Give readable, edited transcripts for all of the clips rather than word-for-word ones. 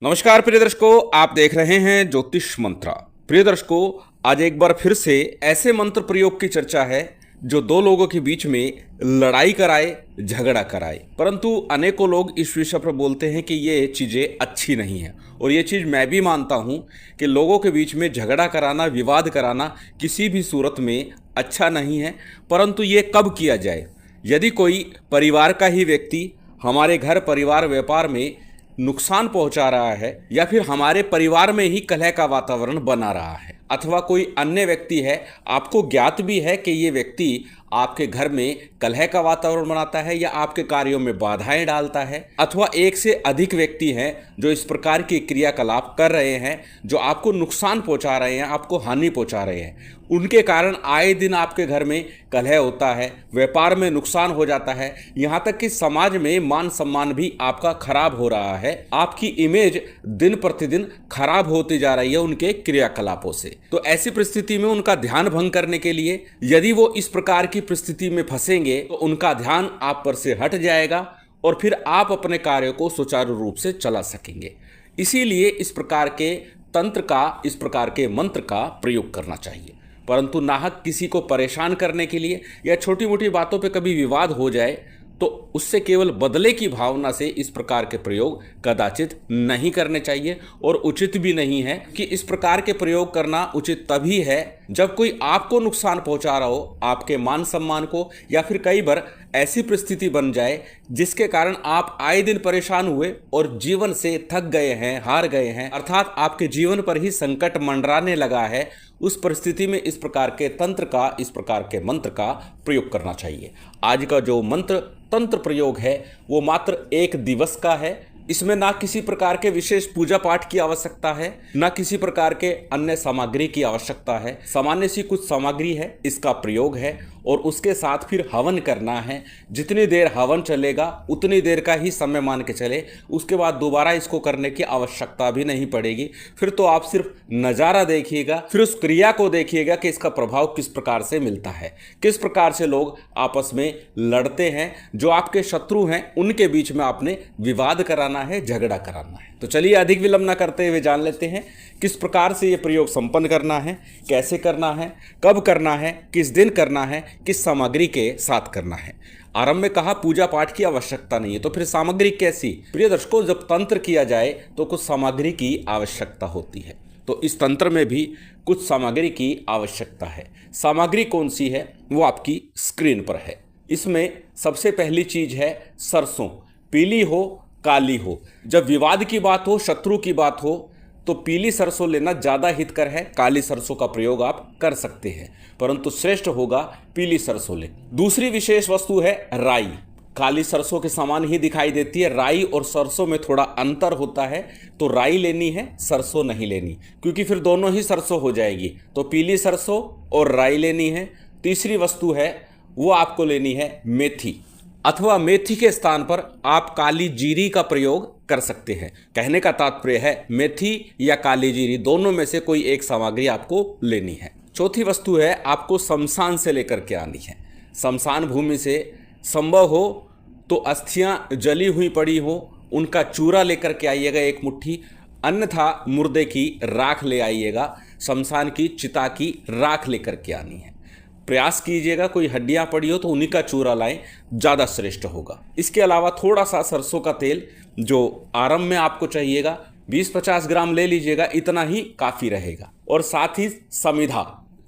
नमस्कार प्रिय दर्शकों, आप देख रहे हैं ज्योतिष मंत्रा। प्रिय दर्शकों, आज एक बार फिर से ऐसे मंत्र प्रयोग की चर्चा है जो दो लोगों के बीच में लड़ाई कराए, झगड़ा कराए। परंतु अनेकों लोग इस विषय पर बोलते हैं कि ये चीज़ें अच्छी नहीं है, और ये चीज़ मैं भी मानता हूँ कि लोगों के बीच में झगड़ा कराना, विवाद कराना किसी भी सूरत में अच्छा नहीं है। परंतु ये कब किया जाए? यदि कोई परिवार का ही व्यक्ति हमारे घर, परिवार, व्यापार में नुकसान पहुंचा रहा है, या फिर हमारे परिवार में ही कलह का वातावरण बना रहा है, अथवा कोई अन्य व्यक्ति है, आपको ज्ञात भी है कि ये व्यक्ति आपके घर में कलह का वातावरण बनाता है या आपके कार्यों में बाधाएं डालता है, अथवा एक से अधिक व्यक्ति हैं जो इस प्रकार की क्रियाकलाप कर रहे हैं, जो आपको नुकसान पहुंचा रहे हैं, आपको हानि पहुंचा रहे हैं, उनके कारण आए दिन आपके घर में कलह होता है, व्यापार में नुकसान हो जाता है, यहाँ तक कि समाज में मान सम्मान भी आपका खराब हो रहा है, आपकी इमेज दिन प्रतिदिन खराब होती जा रही है उनके क्रियाकलापों से। तो ऐसी परिस्थिति में उनका ध्यान भंग करने के लिए, यदि वो इस प्रकार की परिस्थिति में फंसेंगे, तो उनका ध्यान आप पर से हट जाएगा और फिर आप अपने कार्यों को सुचारू रूप से चला सकेंगे। इसीलिए इस प्रकार के तंत्र का, इस प्रकार के मंत्र का प्रयोग करना चाहिए। परंतु नाहक किसी को परेशान करने के लिए या छोटी मोटी बातों पे कभी विवाद हो जाए तो उससे केवल बदले की भावना से इस प्रकार के प्रयोग कदाचित नहीं करने चाहिए, और उचित भी नहीं है कि इस प्रकार के प्रयोग करना उचित तभी है जब कोई आपको नुकसान पहुंचा रहा हो, आपके मान सम्मान को, या फिर कई बार ऐसी परिस्थिति बन जाए जिसके कारण आप आए दिन परेशान हुए और जीवन से थक गए हैं, हार गए हैं, अर्थात आपके जीवन पर ही संकट मंडराने लगा है। उस परिस्थिति में इस प्रकार के तंत्र का, इस प्रकार के मंत्र का प्रयोग करना चाहिए। आज का जो मंत्र तंत्र प्रयोग है वो मात्र एक दिवस का है। इसमें ना किसी प्रकार के विशेष पूजा पाठ की आवश्यकता है, ना किसी प्रकार के अन्य सामग्री की आवश्यकता है। सामान्य सी कुछ सामग्री है, इसका प्रयोग है, और उसके साथ फिर हवन करना है। जितनी देर हवन चलेगा उतनी देर का ही समय मान के चले, उसके बाद दोबारा इसको करने की आवश्यकता भी नहीं पड़ेगी। फिर तो आप सिर्फ नज़ारा देखिएगा, फिर उस क्रिया को देखिएगा कि इसका प्रभाव किस प्रकार से मिलता है, किस प्रकार से लोग आपस में लड़ते हैं। जो आपके शत्रु हैं उनके बीच में आपने विवाद कराना है, झगड़ा कराना है। तो चलिए अधिक विलंब न करते हुए जान लेते हैं किस प्रकार से ये प्रयोग संपन्न करना है, कैसे करना है, कब करना है, किस दिन करना है, किस सामग्री के साथ करना है। आरंभ में कहा पूजा पाठ की आवश्यकता नहीं है, तो फिर सामग्री कैसी? प्रिय दर्शकों, जब तंत्र किया जाए तो कुछ सामग्री की आवश्यकता होती है, तो इस तंत्र में भी कुछ सामग्री की आवश्यकता है। सामग्री कौन सी है वो आपकी स्क्रीन पर है। इसमें सबसे पहली चीज है सरसों, पीली हो, काली हो। जब विवाद की बात हो, शत्रु की बात हो, तो पीली सरसों लेना ज़्यादा हितकर है। काली सरसों का प्रयोग आप कर सकते हैं, परंतु श्रेष्ठ होगा पीली सरसों लें। दूसरी विशेष वस्तु है राई। काली सरसों के समान ही दिखाई देती है, राई और सरसों में थोड़ा अंतर होता है, तो राई लेनी है, सरसों नहीं लेनी, क्योंकि फिर दोनों ही सरसों हो जाएगी। तो पीली सरसों और राई लेनी है। तीसरी वस्तु है वो आपको लेनी है मेथी, अथवा मेथी के स्थान पर आप काली जीरी का प्रयोग कर सकते हैं। कहने का तात्पर्य है मेथी या काली जीरी दोनों में से कोई एक सामग्री आपको लेनी है। चौथी वस्तु है आपको शमशान से लेकर के आनी है। शमशान भूमि से संभव हो तो अस्थियां जली हुई पड़ी हो, उनका चूरा लेकर के आइएगा एक मुट्ठी, अन्यथा मुर्दे की राख ले आइएगा। शमशान की चिता की राख लेकर के आनी है। प्रयास कीजिएगा कोई हड्डियां पड़ी हो तो उन्हीं का चूरा लाएं, ज़्यादा श्रेष्ठ होगा। इसके अलावा थोड़ा सा सरसों का तेल जो आरंभ में आपको चाहिएगा 20-50 ग्राम ले लीजिएगा, इतना ही काफ़ी रहेगा। और साथ ही समिधा,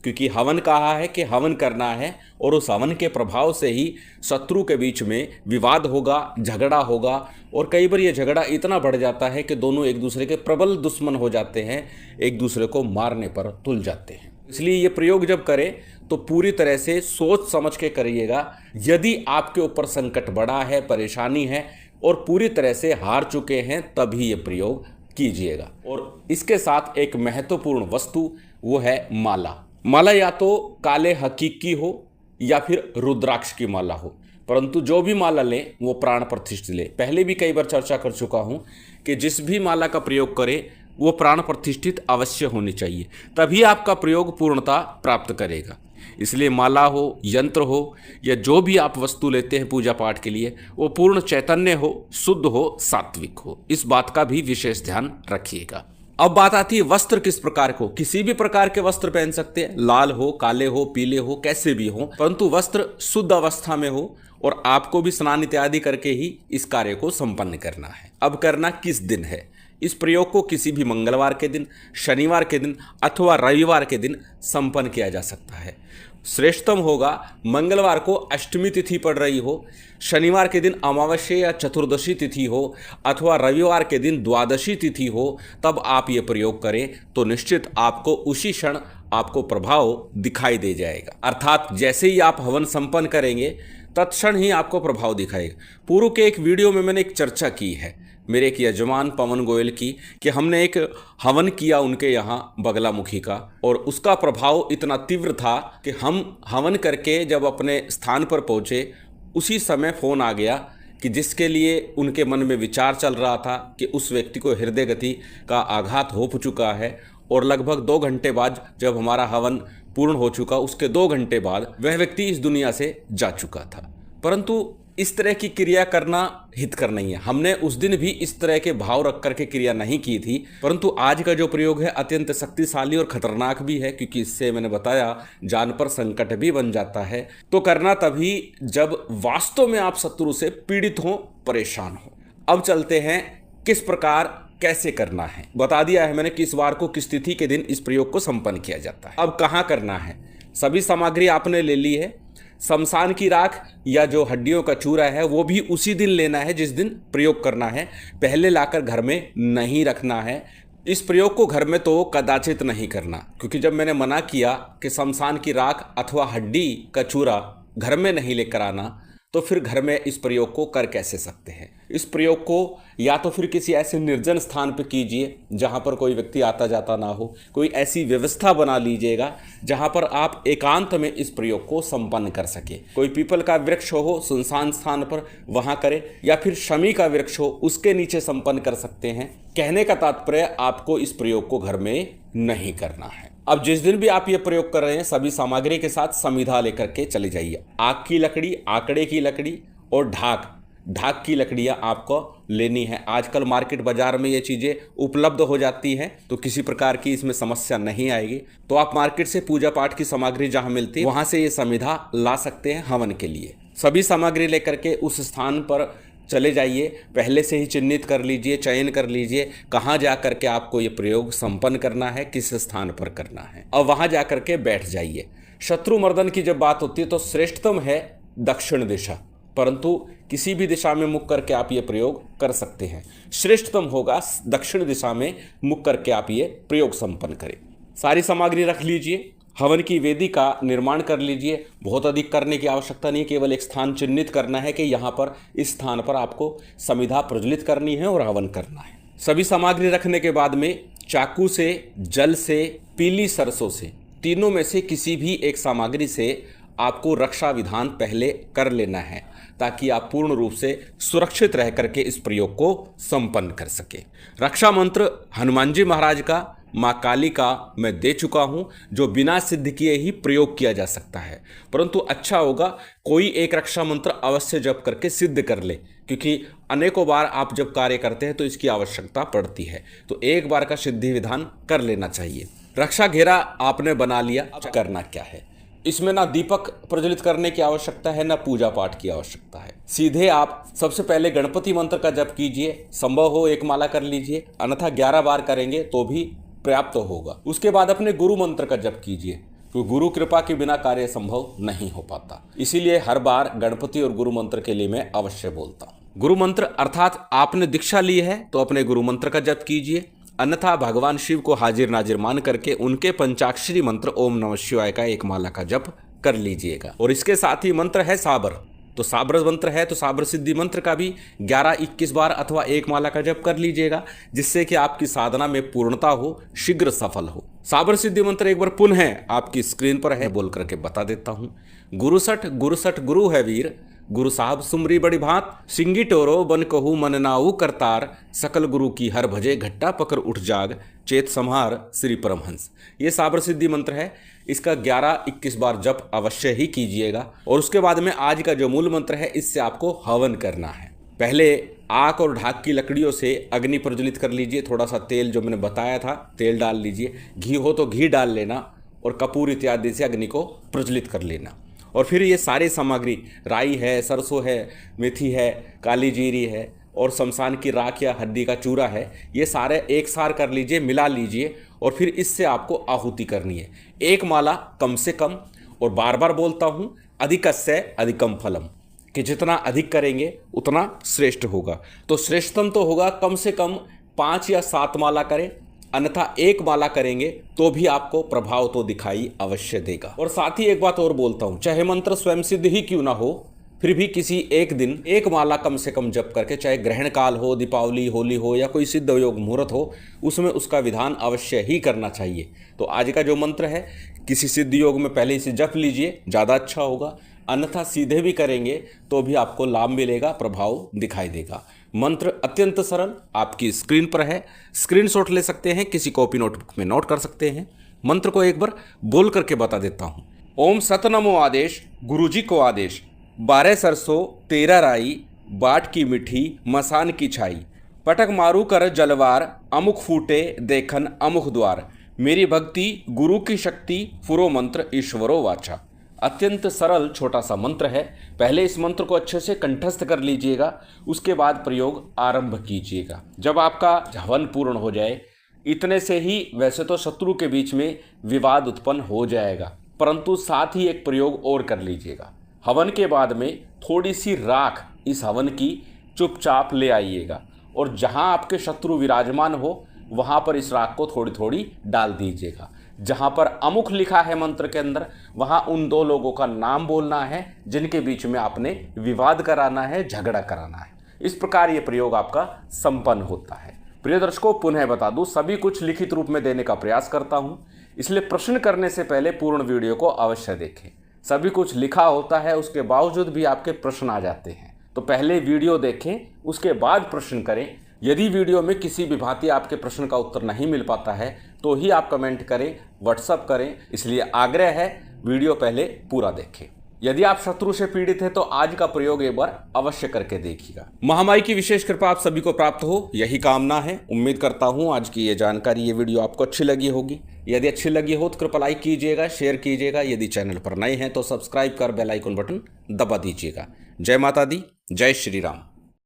क्योंकि हवन कहा है कि हवन करना है, और उस हवन के प्रभाव से ही शत्रु के बीच में विवाद होगा, झगड़ा होगा, और कई बार ये झगड़ा इतना बढ़ जाता है कि दोनों एक दूसरे के प्रबल दुश्मन हो जाते हैं, एक दूसरे को मारने पर तुल जाते हैं। इसलिए ये प्रयोग जब करें तो पूरी तरह से सोच समझ के करिएगा। यदि आपके ऊपर संकट बड़ा है, परेशानी है और पूरी तरह से हार चुके हैं, तभी ये प्रयोग कीजिएगा। और इसके साथ एक महत्वपूर्ण वस्तु वो है माला। माला या तो काले हकीक की हो या फिर रुद्राक्ष की माला हो, परंतु जो भी माला लें वो प्राण प्रतिष्ठित लें। पहले भी कई बार चर्चा कर चुका हूँ कि जिस भी माला का प्रयोग करें वो प्राण प्रतिष्ठित अवश्य होनी चाहिए, तभी आपका प्रयोग पूर्णता प्राप्त करेगा। इसलिए माला हो, यंत्र हो या जो भी आप वस्तु लेते हैं पूजा पाठ के लिए, वो पूर्ण चैतन्य हो, शुद्ध हो, सात्विक हो। इस बात का भी विशेष ध्यान रखिएगा। अब बात आती है वस्त्र किस प्रकार को। किसी भी प्रकार के वस्त्र पहन सकते हैं, लाल हो, काले हो, पीले हो, कैसे भी हो, परंतु वस्त्र शुद्ध अवस्था में हो और आपको भी स्नान इत्यादि करके ही इस कार्य को संपन्न करना है। अब करना किस दिन है? इस प्रयोग को किसी भी मंगलवार के दिन, शनिवार के दिन अथवा रविवार के दिन संपन्न किया जा सकता है। श्रेष्ठतम होगा मंगलवार को अष्टमी तिथि पड़ रही हो, शनिवार के दिन अमावस्या या चतुर्दशी तिथि हो अथवा रविवार के दिन द्वादशी तिथि हो, तब आप ये प्रयोग करें तो निश्चित आपको उसी क्षण आपको प्रभाव दिखाई दे जाएगा। अर्थात जैसे ही आप हवन संपन्न करेंगे तत्क्षण ही आपको प्रभाव दिखाएगा। पूर्व के एक वीडियो में मैंने एक चर्चा की है मेरे एक यजमान पवन गोयल की, कि हमने एक हवन किया उनके यहाँ बगलामुखी का, और उसका प्रभाव इतना तीव्र था कि हम हवन करके जब अपने स्थान पर पहुँचे उसी समय फ़ोन आ गया कि जिसके लिए उनके मन में विचार चल रहा था कि उस व्यक्ति को हृदय गति का आघात हो चुका है, और लगभग 2 घंटे बाद जब हमारा हवन पूर्ण हो चुका, उसके 2 घंटे बाद वह व्यक्ति इस दुनिया से जा चुका था। परंतु इस तरह की क्रिया करना हितकर नहीं है। हमने उस दिन भी इस तरह के भाव रख करके क्रिया नहीं की थी, परंतु आज का जो प्रयोग है अत्यंत शक्तिशाली और खतरनाक भी है, क्योंकि इससे मैंने बताया जान पर संकट भी बन जाता है। तो करना तभी जब वास्तव में आप शत्रु से पीड़ित हो, परेशान हो। अब चलते हैं किस प्रकार कैसे करना है। बता दिया है मैंने किस वार को किस तिथि के दिन इस प्रयोग को संपन्न किया जाता है। अब कहाँ करना है? सभी सामग्री आपने ले ली है। शमशान की राख या जो हड्डियों का चूरा है वो भी उसी दिन लेना है जिस दिन प्रयोग करना है, पहले लाकर घर में नहीं रखना है। इस प्रयोग को घर में तो कदाचित नहीं करना, क्योंकि जब मैंने मना किया कि शमशान की राख अथवा हड्डी का चूरा घर में नहीं लेकर आना, तो फिर घर में इस प्रयोग को कर कैसे सकते हैं? इस प्रयोग को या तो फिर किसी ऐसे निर्जन स्थान पर कीजिए जहां पर कोई व्यक्ति आता जाता ना हो। कोई ऐसी व्यवस्था बना लीजिएगा जहां पर आप एकांत में इस प्रयोग को संपन्न कर सके। कोई पीपल का वृक्ष हो सुनसान स्थान पर, वहां करें, या फिर शमी का वृक्ष हो उसके नीचे संपन्न कर सकते हैं। कहने का तात्पर्य आपको इस प्रयोग को घर में नहीं करना है। अब जिस दिन भी आप ये प्रयोग कर रहे हैं सभी सामग्री के साथ समिधा लेकर के चले जाइए। आग की लकड़ी, आकड़े की लकड़ी और ढाक की लकड़ियां आपको लेनी है। आजकल मार्केट बाजार में ये चीज़ें उपलब्ध हो जाती हैं, तो किसी प्रकार की इसमें समस्या नहीं आएगी। तो आप मार्केट से पूजा पाठ की सामग्री जहां मिलती है वहां से ये समिधा ला सकते हैं हवन के लिए। सभी सामग्री लेकर के उस स्थान पर चले जाइए। पहले से ही चिन्हित कर लीजिए, चयन कर लीजिए कहाँ जा करके आपको ये प्रयोग संपन्न करना है, किस स्थान पर करना है, और वहां जा करके बैठ जाइए। शत्रु मर्दन की जब बात होती है तो श्रेष्ठतम है दक्षिण दिशा, परंतु किसी भी दिशा में मुख करके आप ये प्रयोग कर सकते हैं। श्रेष्ठतम होगा दक्षिण दिशा में मुख करके आप ये प्रयोग संपन्न करें। सारी सामग्री रख लीजिए। हवन की वेदी का निर्माण कर लीजिए। बहुत अधिक करने की आवश्यकता नहीं, केवल एक स्थान चिन्हित करना है कि यहाँ पर इस स्थान पर आपको समिधा प्रज्वलित करनी है और हवन करना है। सभी सामग्री रखने के बाद में चाकू से, जल से, पीली सरसों से, तीनों में से किसी भी एक सामग्री से आपको रक्षा विधान पहले कर लेना है, ताकि आप पूर्ण रूप से सुरक्षित रह करके इस प्रयोग को संपन्न कर सके। रक्षा मंत्र हनुमान जी महाराज का, माँ काली का मैं दे चुका हूँ, जो बिना सिद्ध किए ही प्रयोग किया जा सकता है। परंतु अच्छा होगा कोई एक रक्षा मंत्र अवश्य जप करके सिद्ध कर ले, क्योंकि अनेकों बार आप जब कार्य करते हैं तो इसकी आवश्यकता पड़ती है। तो एक बार का सिद्धि विधान कर लेना चाहिए। रक्षा घेरा आपने बना लिया। अब करना क्या है? इसमें ना दीपक प्रज्वलित करने की आवश्यकता है, ना पूजा पाठ की आवश्यकता है। सीधे आप सबसे पहले गणपति मंत्र का जप कीजिए। संभव हो 1 माला कर लीजिए, अन्यथा 11 बार करेंगे तो भी पर्याप्त होगा। उसके बाद अपने गुरु मंत्र का जप कीजिए, क्योंकि गुरु कृपा के बिना कार्य संभव नहीं हो पाता। इसीलिए हर बार गणपति और गुरु मंत्र के लिए मैं अवश्य बोलता हूँ। गुरु मंत्र अर्थात आपने दीक्षा ली है तो अपने गुरु मंत्र का जप कीजिए, अन्यथा भगवान शिव को हाजिर नाजिर मान करके उनके पंचाक्षरी मंत्र ओम नमः शिवाय का 1 माला का जप कर लीजिएगा। और इसके साथ ही मंत्र है साबर, तो साबर मंत्र है तो साबर सिद्धि मंत्र का भी 11-21 बार अथवा 1 माला का जप कर लीजिएगा, जिससे कि आपकी साधना में पूर्णता हो, शीघ्र सफल हो। साबर सिद्धि मंत्र एक बार पुनः आपकी स्क्रीन पर है, बोल करके बता देता हूँ। गुरुसठ गुरुसठ गुरु है वीर, गुरु साहब सुमरी बड़ी भात, सिंगी टोरो बन कहू मन नाऊ करतार, सकल गुरु की हर भजे घट्टा पकड़ उठ जाग, चेत संहार श्री परमहंस। ये साबर सिद्धि मंत्र है। इसका 11-21 बार जप अवश्य ही कीजिएगा। और उसके बाद में आज का जो मूल मंत्र है, इससे आपको हवन करना है। पहले आक और ढाक की लकड़ियों से अग्नि प्रज्वलित कर लीजिए। थोड़ा सा तेल, जो मैंने बताया था, तेल डाल लीजिए। घी हो तो घी डाल लेना और कपूर इत्यादि से अग्नि को प्रज्वलित कर लेना। और फिर ये सारी सामग्री, राई है, सरसों है, मेथी है, काली जीरी है और शमशान की राख या हड्डी का चूरा है, ये सारे एक सार कर लीजिए, मिला लीजिए। और फिर इससे आपको आहुति करनी है। एक माला कम से कम, और बार बार बोलता हूँ, अधिकस्य अधिकम फलम, कि जितना अधिक करेंगे उतना श्रेष्ठ होगा। तो श्रेष्ठतम तो होगा कम से कम 5 या 7 माला करें, अन्यथा 1 माला करेंगे तो भी आपको प्रभाव तो दिखाई अवश्य देगा। और साथ ही एक बात और बोलता हूँ, चाहे मंत्र स्वयं सिद्ध ही क्यों ना हो, फिर भी किसी एक दिन 1 माला कम से कम जप करके, चाहे ग्रहण काल हो, दीपावली, होली हो या कोई सिद्ध योग मुहूर्त हो, उसमें उसका विधान अवश्य ही करना चाहिए। तो आज का जो मंत्र है, किसी सिद्ध योग में पहले इसे जप लीजिए, ज़्यादा अच्छा होगा। अन्यथा सीधे भी करेंगे तो भी आपको लाभ मिलेगा, प्रभाव दिखाई देगा। मंत्र अत्यंत सरल, आपकी स्क्रीन पर है, स्क्रीनशॉट ले सकते हैं, किसी कॉपी नोटबुक में नोट कर सकते हैं। मंत्र को एक बार बोल करके बता देता हूँ। ओम सतनमो आदेश, गुरुजी को आदेश, 12 सरसों 13 राई, बाट की मिठी मसान की छाई, पटक मारू कर जलवार, अमुख फूटे देखन अमुख द्वार, मेरी भक्ति गुरु की शक्ति, फुरो मंत्र ईश्वरो वाचा। अत्यंत सरल छोटा सा मंत्र है। पहले इस मंत्र को अच्छे से कंठस्थ कर लीजिएगा, उसके बाद प्रयोग आरंभ कीजिएगा। जब आपका हवन पूर्ण हो जाए, इतने से ही वैसे तो शत्रु के बीच में विवाद उत्पन्न हो जाएगा, परंतु साथ ही एक प्रयोग और कर लीजिएगा। हवन के बाद में थोड़ी सी राख इस हवन की चुपचाप ले आइएगा और जहाँ आपके शत्रु विराजमान हो वहाँ पर इस राख को थोड़ी थोड़ी डाल दीजिएगा। जहाँ पर अमुख लिखा है मंत्र के अंदर, वहाँ उन 2 लोगों का नाम बोलना है जिनके बीच में आपने विवाद कराना है, झगड़ा कराना है। इस प्रकार ये प्रयोग आपका संपन्न होता है। प्रिय दर्शकों, पुनः बता दूं, सभी कुछ लिखित रूप में देने का प्रयास करता हूं, इसलिए प्रश्न करने से पहले पूर्ण वीडियो को अवश्य देखें। सभी कुछ लिखा होता है, उसके बावजूद भी आपके प्रश्न आ जाते हैं, तो पहले वीडियो देखें, उसके बाद प्रश्न करें। यदि वीडियो में किसी भी भांति आपके प्रश्न का उत्तर नहीं मिल पाता है तो ही आप कमेंट करें, व्हाट्सअप करें। इसलिए आग्रह है, वीडियो पहले पूरा देखें। यदि आप शत्रु से पीड़ित हैं तो आज का प्रयोग एक बार अवश्य करके देखिएगा। महामाई की विशेष कृपा आप सभी को प्राप्त हो, यही कामना है। उम्मीद करता हूं आज की ये जानकारी, ये वीडियो आपको अच्छी लगी होगी। यदि अच्छी लगी हो तो कृपया लाइक कीजिएगा, शेयर कीजिएगा। यदि चैनल पर नए हैं तो सब्सक्राइब कर बेल आइकन बटन दबा दीजिएगा। जय माता दी, जय श्री राम।